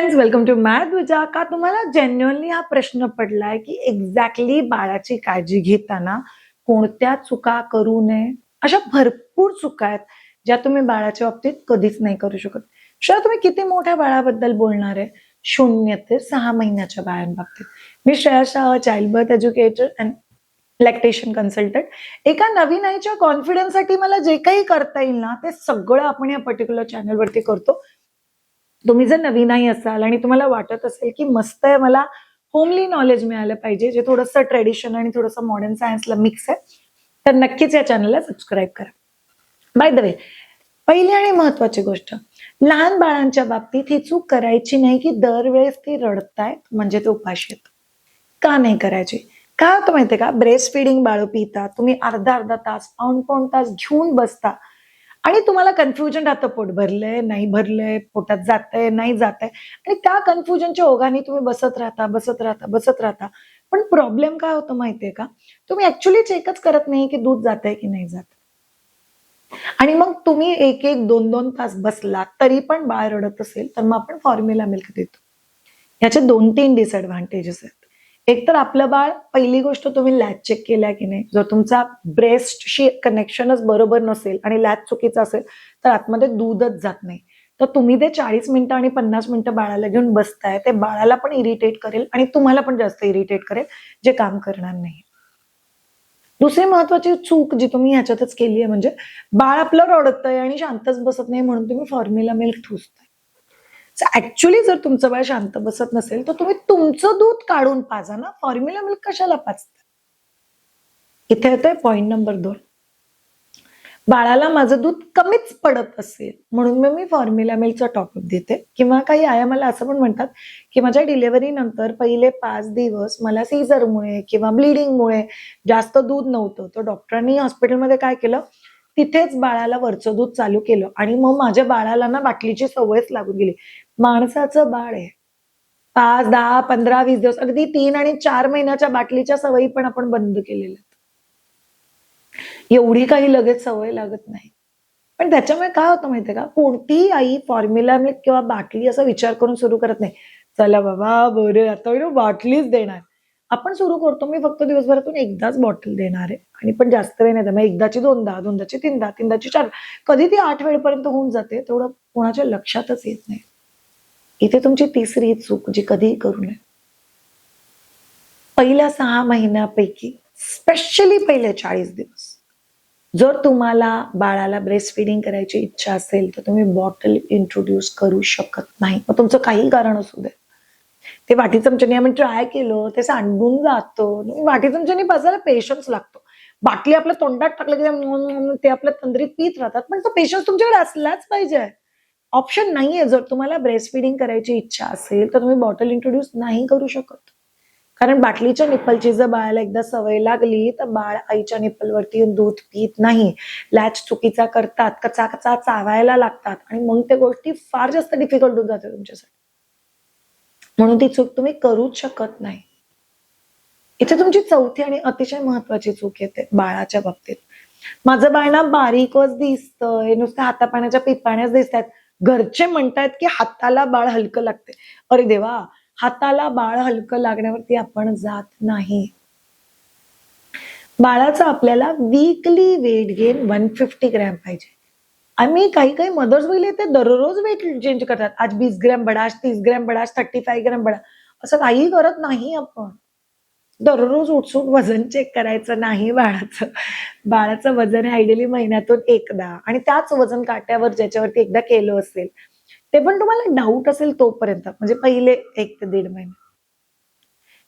Friends, welcome to math विजा. का तुम्हाला genuinely हा प्रश्न पडलाय की एक्झॅक्टली बाळाची काळजी घेताना कोणत्या चुका करू नये? अशा भरपूर चुका आहेत ज्या तुम्ही बाळाच्या बाबतीत कधीच नाही करू शकत. शिवाय तुम्ही किती मोठ्या बाळाबद्दल बोलणार आहे? 0 ते 6 महिन्याच्या बाळांबाबतीत. मी Shreya Shah, child birth educator and lactation consultant. एका नवीन आईच्या कॉन्फिडन्ससाठी मला जे काही करता येईल ना, ते सगळं आपण या पर्टिक्युलर चॅनलवरती करतो. तुम्ही जर नवीनही असाल आणि तुम्हाला वाटत असेल की मस्त आहे, मला होमली नॉलेज मिळालं पाहिजे, जे थोडंसं ट्रेडिशन आणि थोडंसं मॉडर्न सायन्सला मिक्स आहे, तर नक्कीच या चॅनलला सबस्क्राईब करा. बाय द वे, पहिली आणि महत्वाची गोष्ट, लहान बाळांच्या बाबतीत ही चूक करायची नाही की दरवेळेस ते रडतायत म्हणजे ते उपाशी आहेत. का नाही करायची? काय होतं माहितीये का, ब्रेस्ट फिडिंग बाळ पितात, तुम्ही अर्धा अर्धा तास, पाऊण पाऊण तास घेऊन बसता आणि तुम्हाला कन्फ्युजन राहतं, पोट भरलंय, नाही भरलंय, पोटात जातंय, नाही जातंय आणि त्या कन्फ्युजनच्या ओघाने तुम्ही बसत राहता. पण प्रॉब्लेम काय होतो माहितीये का, तुम्ही ऍक्च्युली चेकच करत नाही की दूध जातंय की नाही जात. आणि मग तुम्ही 1-1, 2-2 तास बसला तरी पण बाळ रडत असेल, तर मग आपण फॉर्म्युला मिल्क देतो. ह्याचे 2-3 डिसएडव्हान्टेजेस आहेत. एक तर आपलं बाळ, पहिली गोष्ट तुम्ही लॅच चेक केलाय की नाही. जर तुमचा ब्रेस्टशी कनेक्शनच बरोबर नसेल आणि लॅच चुकीचा असेल, तर आतमध्ये दूधच जात नाही. तर तुम्ही ते 40 मिनिटं आणि 50 मिनिटं बाळाला घेऊन बसताय, ते बाळाला पण इरिटेट करेल आणि तुम्हाला पण जास्त इरिटेट करेल, जे काम करणार नाही. दुसरी महत्वाची चूक जी तुम्ही ह्याच्यातच केली आहे, म्हणजे बाळ आपलं रडतंय आणि शांतच बसत नाही म्हणून तुम्ही फॉर्म्युला मिल्क ठुसताय. ऍक्च्युअली जर तुमचं बाळ शांत बसत नसेल, तर तुम्ही तुमचं दूध काढून पाजा ना, फॉर्म्युला मिल्क कशाला पाजता? इथे येतोय पॉइंट नंबर 2. बाळाला माझं दूध कमीच पडत असेल म्हणून मग मी फॉर्म्युला मिल्कचा टॉपअप देते, किंवा काही आया मला असं पण म्हणतात की माझ्या डिलिव्हरी नंतर पहिले 5 दिवस मला सीझरमुळे किंवा ब्लिडिंगमुळे जास्त दूध नव्हतं, तर डॉक्टरांनी हॉस्पिटलमध्ये काय केलं, तिथेच बाळाला वरचं दूध चालू केलं आणि मग माझ्या बाळाला ना बाटलीची सवयच लागून गेली. माणसाचं बाळ आहे, 5, 10, 15, 20 दिवस, अगदी 3 आणि 4 महिन्याच्या बाटलीच्या सवयी पण आपण बंद केलेल्या. एवढी काही लगेच सवय लागत नाही. पण त्याच्यामुळे काय होतं माहितीये का, कोणतीही आई फॉर्म्युला मिल्क किंवा बाटली असा विचार करून सुरू करत नाही. चला बाबा, बरं आता बाटलीच देणार. आपण सुरू करतो, मी फक्त दिवसभरातून एकदाच बॉटल देणार आहे आणि पण जास्त वेळ नाही. मग एकदाची 2दा, 2दाची 3दा, 3दाची 4, कधी ती 8 वेळपर्यंत होऊन जाते, तेवढं कोणाच्या लक्षातच येत नाही. इथे तुमची तिसरी चूक, जी कधीही करू नये. पहिल्या 6 महिन्यापैकी, स्पेशली पहिले 40 दिवस, जर तुम्हाला बाळाला ब्रेस्ट फिडिंग करायची इच्छा असेल, तर तुम्ही बॉटल इंट्रोड्यूस करू शकत नाही. मग तुमचं काही कारण असू दे. ते वाटी चमच्याने आम्ही ट्राय केलं, ते सांडून जातं. वाटी चमच्याने बसायला पेशन्स लागतो. बाटली आपल्या तोंडात टाकलं की ते आपल्या तंद्रीत पीत राहतात. पण तो पेशन्स तुमच्याकडे असलाच पाहिजे. ऑप्शन नाहीये. जर तुम्हाला ब्रेस्ट फिडिंग करायची इच्छा असेल, तर तुम्ही बॉटल इंट्रोड्यूस नाही करू शकत. कारण बाटलीच्या निप्पलची जर बाळाला एकदा सवय लागली, तर बाळ आईच्या निप्पलवरती दूध पीत नाही. लॅच चुकीचा करतात, कचा-कचा चावायला लागतात आणि मग त्या गोष्टी फार जास्त डिफिकल्ट होऊन जातात तुमच्यासाठी. म्हणून ती चूक तुम्ही करूच शकत नाही. इथे तुमची चौथी आणि अतिशय महत्वाची चूक येते बाळाच्या बाबतीत. माझं बाळ ना बारीकच दिसतंय, नुसत्या हातापाण्याच्या पिपाण्याच दिसतायत. घरचे म्हणतायत की हाताला बाळ हलकं लागते. अरे देवा, हाताला बाळ हलकं लागण्यावरती आपण जात नाही. बाळाचं आपल्याला वीकली वेट गेन 150 ग्रॅम पाहिजे. आम्ही काही मदर्स बघितले, ते दररोज वेट चेंज करतात. आज 20 ग्रॅम बढ़ा, आज 30 ग्रॅम बढ़ा, आज 35 ग्रॅम बढ़ा. असं काही करत नाही आपण. दररोज उठसून वजन चेक करायचं नाही बाळाचं. बाळाचं वजन हे आयडियली महिन्यातून एकदा, आणि त्याच वजन काट्यावर ज्याच्यावरती एकदा केलं असेल, ते पण तुम्हाला डाऊट असेल तोपर्यंत, म्हणजे पहिले 1 ते 1.5 महिने.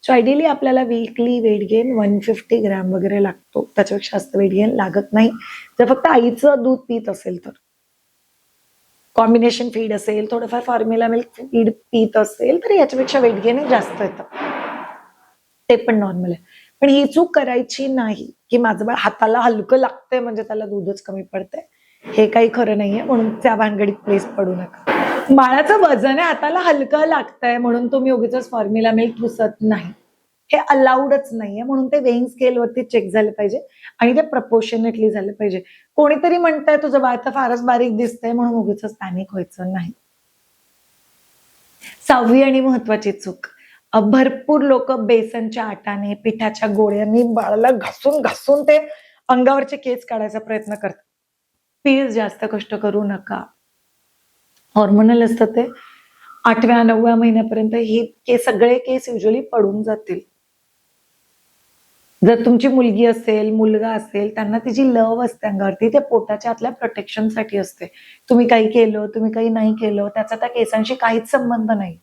सो आयडियली आपल्याला वीकली वेट गेन 150 ग्रॅम वगैरे लागतो. त्याच्यापेक्षा जास्त वेट गेन लागत नाही, जर फक्त आईचं दूध पीत असेल तर. कॉम्बिनेशन फीड असेल, थोडंफार फॉर्म्युला मिल्क फीड पीत असेल, तर याच्यापेक्षा वेट गेन जास्त येतं. ते पण नॉर्मल आहे. पण ही चूक करायची नाही की माझं बाळ हाताला हलकं लागतंय म्हणजे त्याला दूधच कमी पडतंय. हे काही खरं नाहीये, म्हणून त्या भानगडीत प्लीज पडू नका. बाळाचं वजन आहे, हाताला हलकं लागतंय म्हणून तुम्ही उगीचच फॉर्म्युला मिल्क घुसत नाही. हे अलाउडच नाहीये, म्हणून ते वेइंग स्केलवरती चेक झालं पाहिजे आणि ते प्रपोर्शनेटली झालं पाहिजे. कोणीतरी म्हणतंय तुझं बाळ तर फारच बारीक दिसतंय म्हणून उगीचच पॅनिक व्हायचं नाही. 6वी आणि महत्वाची चूक, भरपूर लोक बेसनच्या आटाने, पिठाच्या गोळ्यांनी बाळाला घासून घासून ते अंगावरचे केस काढायचा प्रयत्न करतात. प्लीज जास्त कष्ट करू नका. हॉर्मोनल असतं ते. 8व्या-9व्या महिन्यापर्यंत सगळे केस युजली पडून जातील. जर तुमची मुलगी असेल, मुलगा असेल, त्यांना तिची लव असते अंगावरती, ते पोटाच्या आतल्या प्रोटेक्शनसाठी असते. तुम्ही काही केलं, तुम्ही काही नाही केलं, त्याचा त्या केसांशी काहीच संबंध नाही.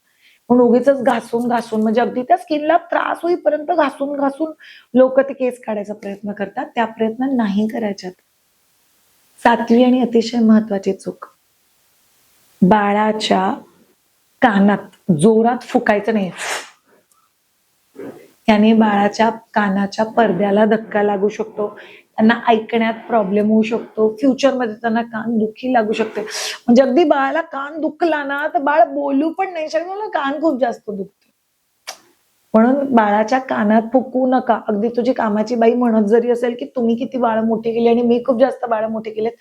म्हणून उगीचच घासून घासून, म्हणजे अगदी त्या स्किनला त्रास होईपर्यंत घासून घासून लोक ते केस काढायचा प्रयत्न करतात. त्या प्रयत्न नाही करायच्यात. 7वी आणि अतिशय महत्वाची चूक, बाळाच्या कानात जोरात फुकायचं नाही. याने बाळाच्या कानाच्या पडद्याला धक्का लागू शकतो. त्यांना ऐकण्यात प्रॉब्लेम होऊ शकतो. फ्युचरमध्ये त्यांना कान दुखी लागू शकते. म्हणजे अगदी बाळाला कान दुखला ना तर बाळ बोलू पण नाही शकत. मला कान खूप जास्त दुखते. म्हणून बाळाच्या कानात फुकू नका. अगदी तुझी कामाची बाई म्हणत जरी असेल की तुम्ही किती बाळं मोठी केली आणि मी खूप जास्त बाळं मोठी केलेत,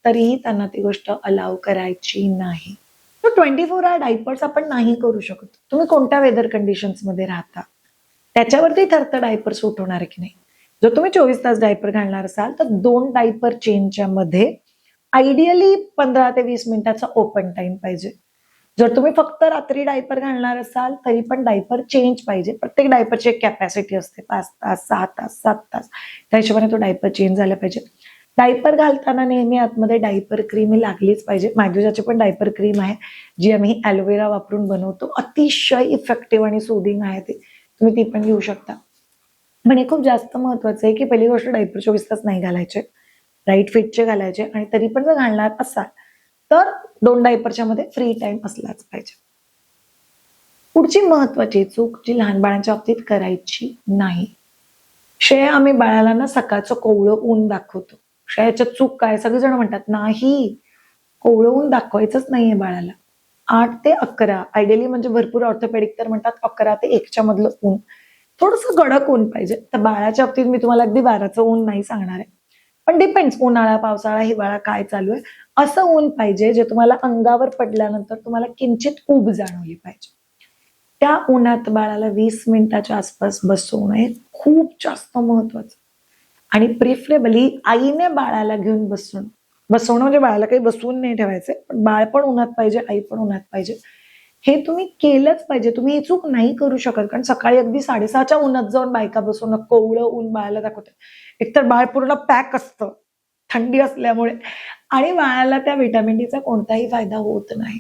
तरीही त्यांना ती गोष्ट अलाव करायची नाही. 24 आवर डायपर्स आपण नाही करू शकत. तुम्ही कोणत्या वेदर कंडिशन्स मध्ये राहता त्याच्यावरती ठरतं डायपर सूट होणार आहे की नाही. जर तुम्ही 24 तास डायपर घालणार असाल तर 2 डायपर चेंजच्या मध्ये आयडियली 15 ते 20 मिनिटाचा ओपन टाइम पाहिजे. जर तुम्ही फक्त रात्री डायपर घालणार असाल तरी पण डायपर चेंज पाहिजे. प्रत्येक डायपरची एक कॅपॅसिटी असते, 5 तास, 6 तास, 7 तास. त्या हिशोबाने तो डायपर चेंज झाला पाहिजे. डायपर घालताना नेहमी आतमध्ये डायपर क्रीम ही लागलीच पाहिजे. मॅग्युजाची पण डायपर क्रीम आहे, जी आम्ही ॲलोवेरा वापरून बनवतो. अतिशय इफेक्टिव्ह आणि सूदिंग आहे ती. तुम्ही ती पण घेऊ शकता. पण हे खूप जास्त महत्वाचं आहे की पहिली गोष्ट, डायपर 24 तास नाही घालायचे, राईट फिटचे घालायचे. आणि तरी पण जर घालणार असाल तर 2 डायपरच्या मध्ये फ्री टाइम असलाच पाहिजे. पुढची महत्वाची चूक जी लहान बाळांच्या बाबतीत करायची नाही. आम्ही बाळाला ना सकाळचं कोवळं ऊन दाखवतो. याच्यात चूक काय? सगळेजण म्हणतात नाही, कोवळं ऊन दाखवायचंच नाहीये बाळाला. 8 ते 11 आयडियली, म्हणजे भरपूर ऑर्थोपेडिक तर म्हणतात 11 ते 1च्या मधलं ऊन. थोडंसं कडक ऊन पाहिजे. तर बाळाच्या बाबतीत मी तुम्हाला अगदी 12चं ऊन नाही सांगणार आहे. पण डिपेंड्स, उन्हाळा, पावसाळा, हिवाळा काय चालू आहे. असं ऊन पाहिजे जे तुम्हाला अंगावर पडल्यानंतर तुम्हाला किंचित ऊब जाणवली पाहिजे. त्या उन्हात बाळाला 20 मिनिटाच्या आसपास बसवणं हे खूप जास्त महत्वाचं. आणि प्रिफरेबली आईने बाळाला घेऊन बसवणं म्हणजे बाळाला काही बसवून नाही ठेवायचे, पण बाळ पण उन्हात पाहिजे, आई पण उन्हात पाहिजे. हे तुम्ही केलंच पाहिजे. तुम्ही ही चूक नाही करू शकत. कारण सकाळी अगदी 6:30च्या उन्हात जाऊन बायका बसवणं, कोवळं ऊन बाळाला दाखवते. एकतर बाळ पूर्ण पॅक असतं थंडी असल्यामुळे, आणि बाळाला त्या व्हिटॅमिन डीचा कोणताही फायदा होत नाही.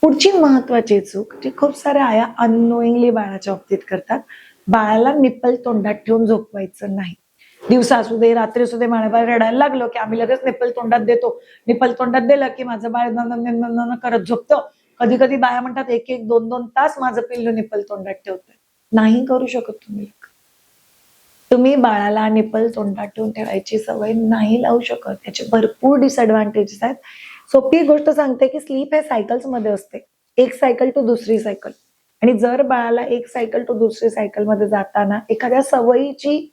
पुढची महत्वाची चूक जी खूप साऱ्या आया अननोईंगली बाळाच्या बाबतीत करतात, बाळाला निप्पल तोंडात ठेवून झोपवायचं नाही. दिवसा असू दे, रात्री असू दे, बाळ रडायला लागलो की आम्ही लगेच निप्पल तोंडात देतो. निप्पल तोंडात दिलं की माझं बाळ न करत झोपतं. कधी कधी बाया म्हणतात 1-1, 2-2 तास माझं पिल्लू निप्पल तोंडात ठेवतंय. नाही करू शकत तुम्ही. तुम्ही बाळाला निप्पल तोंडात ठेवून ठेवायची सवय नाही लावू शकत. त्याचे भरपूर डिसएडव्हान्टेजेस आहेत. सोपी गोष्ट सांगते की स्लीप हे सायकल्स मध्ये असते. एक सायकल टू दुसरी सायकल. आणि जर बाळाला एक सायकल टू दुसरी सायकल मध्ये जाताना एखाद्या सवयीची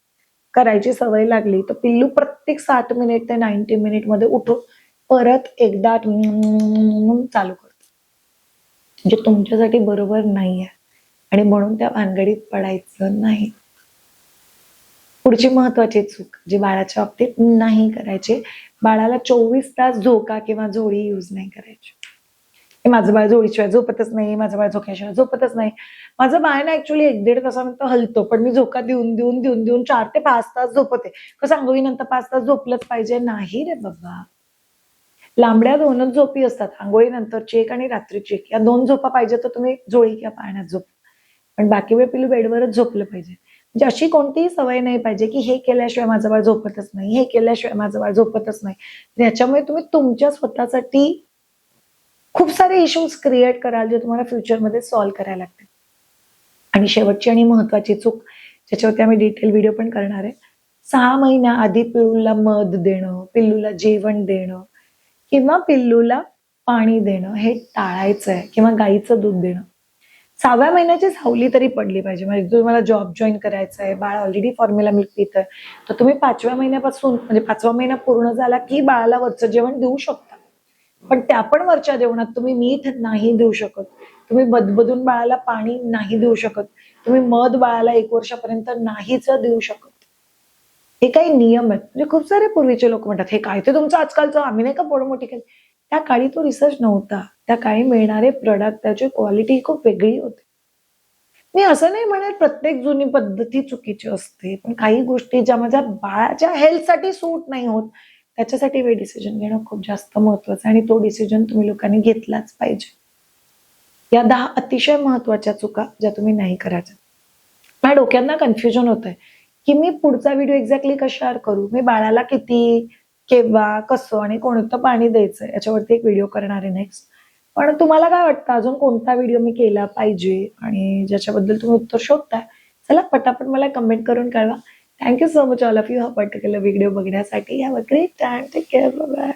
करायची सवय लागली तर पिल्लू प्रत्येक 60 मिनिट ते 90 मिनिट मध्ये उठून परत एकदा चालू करतो. म्हणजे तुमच्यासाठी बरोबर नाहीये. आणि म्हणून त्या भानगडीत पडायचं नाही. पुढची महत्वाची चूक जी बाळाच्या बाबतीत नाही करायची, बाळाला 24 तास झोका किंवा झोळी यूज नाही करायची. माझं बाळ झोळीशिवाय झोपतच नाही, माझं बाळ झोक्याशिवाय झोपतच नाही. माझं बाळ ना ऍक्च्युअली 1-1.5 तासानंतर हलतो, पण मी झोका देऊन 4 ते 5 तास झोपते. कसं आंघोळीनंतर 5 तास झोपलंच पाहिजे? नाही रे बाबा. लांबड्या 2च झोपी असतात, आंघोळीनंतरची एक आणि रात्रीची एक. या 2 झोपा पाहिजे तर तुम्ही झोळी किंवा पाळण्यात झोप, पण बाकी वेळ पिल्लू बेडवरच झोपलं पाहिजे. म्हणजे अशी कोणतीही सवय नाही पाहिजे की हे केल्याशिवाय माझं बाळ झोपतच नाही, हे केल्याशिवाय माझं बाळ झोपतच नाही. याच्यामुळे तुम्ही तुमच्या स्वतःसाठी खूप सारे इश्यूज क्रिएट कराल जे तुम्हाला फ्युचरमध्ये सॉल्व्ह करायला लागतील. आणि शेवटची आणि महत्वाची चूक, ज्याच्यावरती आम्ही डिटेल व्हिडिओ पण करणार आहे, 6 महिन्या आधी पिल्लूला मध देणं, पिल्लूला जेवण देणं किंवा पिल्लूला पाणी देणं हे टाळायचं आहे, किंवा गाईचं दूध देणं. 6व्या महिन्याची सावली तरी पडली पाहिजे. म्हणजे तुम्हाला जॉब जॉईन करायचा आहे, बाळ ऑलरेडी फॉर्म्युला मिल्क पितंय, तर तुम्ही 5व्या महिन्यापासून, म्हणजे 5वा महिना पूर्ण झाला की बाळाला वरचं जेवण देऊ शकता. पण त्या पण वरच्या जेवणात तुम्ही मीठ नाही देऊ शकत, तुम्ही बदबदून बाळाला पाणी नाही देऊ शकत, तुम्ही मध बाळाला 1 वर्षापर्यंत नाहीच देऊ शकत. हे काही नियम आहेत. म्हणजे खूप सारे पूर्वीचे लोक म्हणतात, "हे काय ते तुमचं आजकालचं, आम्ही नाही का पोरं मोठी केली." त्या काळी तो रिसर्च नव्हता. त्या काळी मिळणारे प्रॉडक्ट, त्याची क्वालिटी खूप वेगळी होती. मी असं नाही म्हणत प्रत्येक जुनी पद्धती चुकीची असते. पण काही गोष्टी ज्या माझ्या बाळाच्या हेल्थसाठी सूट नाही होत, त्याच्यासाठी वेळ डिसिजन घेणं खूप जास्त महत्वाचं आहे आणि तो डिसिजन तुम्ही लोकांनी घेतलाच पाहिजे. या 10 अतिशय महत्वाच्या चुका ज्या तुम्ही नाही करायच्या. माझ्या डोक्यांना कन्फ्युजन होतंय, की मी पुढचा व्हिडिओ एक्झॅक्टली कशावर करू? मी बाळाला किती, केव्हा, कसं आणि कोणतं पाणी द्यायचंय याच्यावरती एक व्हिडिओ करणार आहे नेक्स्ट. पण तुम्हाला काय वाटतं अजून कोणता व्हिडिओ मी केला पाहिजे आणि ज्याच्याबद्दल तुम्ही उत्तर शोधताय? चला पटापट मला कमेंट करून कळवा. Thank so much all of you हा पर्टिक्युलर व्हिडिओ बघण्यासाठी. Have a great time. Take care. Bye bye.